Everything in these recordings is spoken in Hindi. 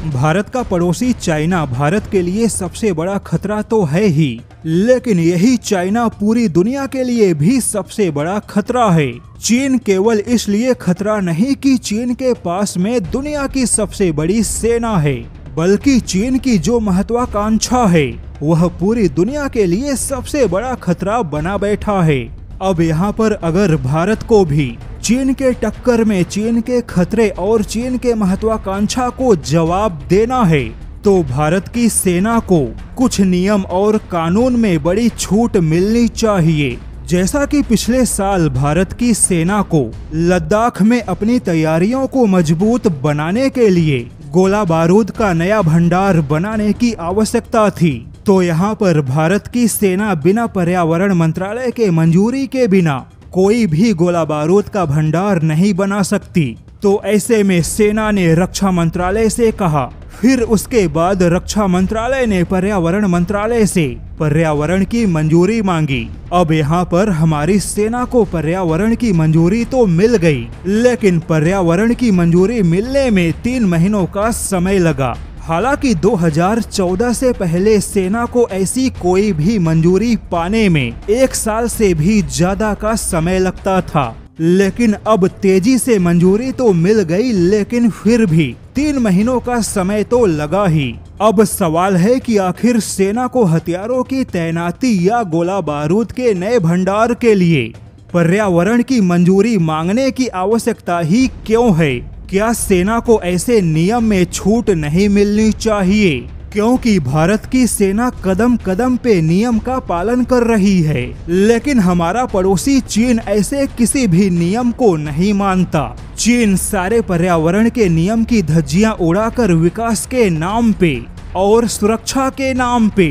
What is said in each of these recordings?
भारत का पड़ोसी चाइना भारत के लिए सबसे बड़ा खतरा तो है ही, लेकिन यही चाइना पूरी दुनिया के लिए भी सबसे बड़ा खतरा है। चीन केवल इसलिए खतरा नहीं कि चीन के पास में दुनिया की सबसे बड़ी सेना है, बल्कि चीन की जो महत्वाकांक्षा है वह पूरी दुनिया के लिए सबसे बड़ा खतरा बना बैठा है। अब यहाँ पर अगर भारत को भी चीन के टक्कर में चीन के खतरे और चीन के महत्वाकांक्षा को जवाब देना है तो भारत की सेना को कुछ नियम और कानून में बड़ी छूट मिलनी चाहिए। जैसा कि पिछले साल भारत की सेना को लद्दाख में अपनी तैयारियों को मजबूत बनाने के लिए गोला बारूद का नया भंडार बनाने की आवश्यकता थी, तो यहाँ पर भारत की सेना बिना पर्यावरण मंत्रालय के मंजूरी के बिना कोई भी गोला बारूद का भंडार नहीं बना सकती। तो ऐसे में सेना ने रक्षा मंत्रालय से कहा, फिर उसके बाद रक्षा मंत्रालय ने पर्यावरण मंत्रालय से पर्यावरण की मंजूरी मांगी। अब यहाँ पर हमारी सेना को पर्यावरण की मंजूरी तो मिल गई, लेकिन पर्यावरण की मंजूरी मिलने में 3 महीनों का समय लगा। हालांकि 2014 से पहले सेना को ऐसी कोई भी मंजूरी पाने में 1 साल से भी ज्यादा का समय लगता था, लेकिन अब तेजी से मंजूरी तो मिल गई, लेकिन फिर भी 3 महीनों का समय तो लगा ही। अब सवाल है कि आखिर सेना को हथियारों की तैनाती या गोला बारूद के नए भंडार के लिए पर्यावरण की मंजूरी मांगने की आवश्यकता ही क्यों है? क्या सेना को ऐसे नियम में छूट नहीं मिलनी चाहिए? क्योंकि भारत की सेना कदम कदम पे नियम का पालन कर रही है, लेकिन हमारा पड़ोसी चीन ऐसे किसी भी नियम को नहीं मानता। चीन सारे पर्यावरण के नियम की धज्जियां उड़ाकर विकास के नाम पे और सुरक्षा के नाम पे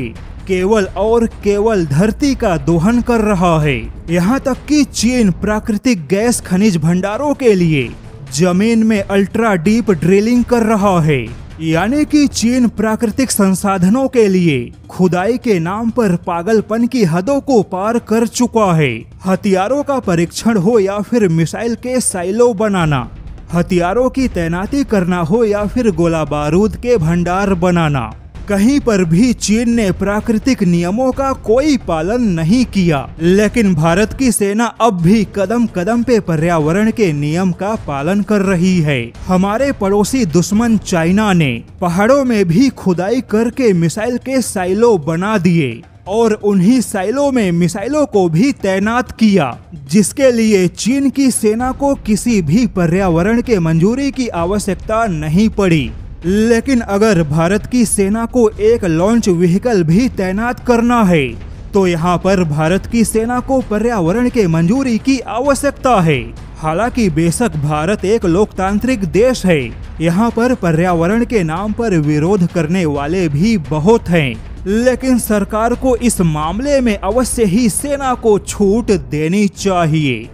केवल और केवल धरती का दोहन कर रहा है। यहाँ तक कि चीन प्राकृतिक गैस खनिज भंडारों के लिए जमीन में अल्ट्रा डीप ड्रिलिंग कर रहा है, यानी कि चीन प्राकृतिक संसाधनों के लिए खुदाई के नाम पर पागलपन की हदों को पार कर चुका है। हथियारों का परीक्षण हो या फिर मिसाइल के साइलो बनाना, हथियारों की तैनाती करना हो या फिर गोला बारूद के भंडार बनाना, कहीं पर भी चीन ने प्राकृतिक नियमों का कोई पालन नहीं किया। लेकिन भारत की सेना अब भी कदम कदम पे पर्यावरण के नियम का पालन कर रही है। हमारे पड़ोसी दुश्मन चाइना ने पहाड़ों में भी खुदाई करके मिसाइल के साइलो बना दिए और उन्हीं साइलो में मिसाइलों को भी तैनात किया, जिसके लिए चीन की सेना को किसी भी पर्यावरण के मंजूरी की आवश्यकता नहीं पड़ी। लेकिन अगर भारत की सेना को एक लॉन्च व्हीकल भी तैनात करना है तो यहाँ पर भारत की सेना को पर्यावरण के मंजूरी की आवश्यकता है। हालांकि बेशक भारत एक लोकतांत्रिक देश है, यहाँ पर पर्यावरण के नाम पर विरोध करने वाले भी बहुत हैं, लेकिन सरकार को इस मामले में अवश्य ही सेना को छूट देनी चाहिए।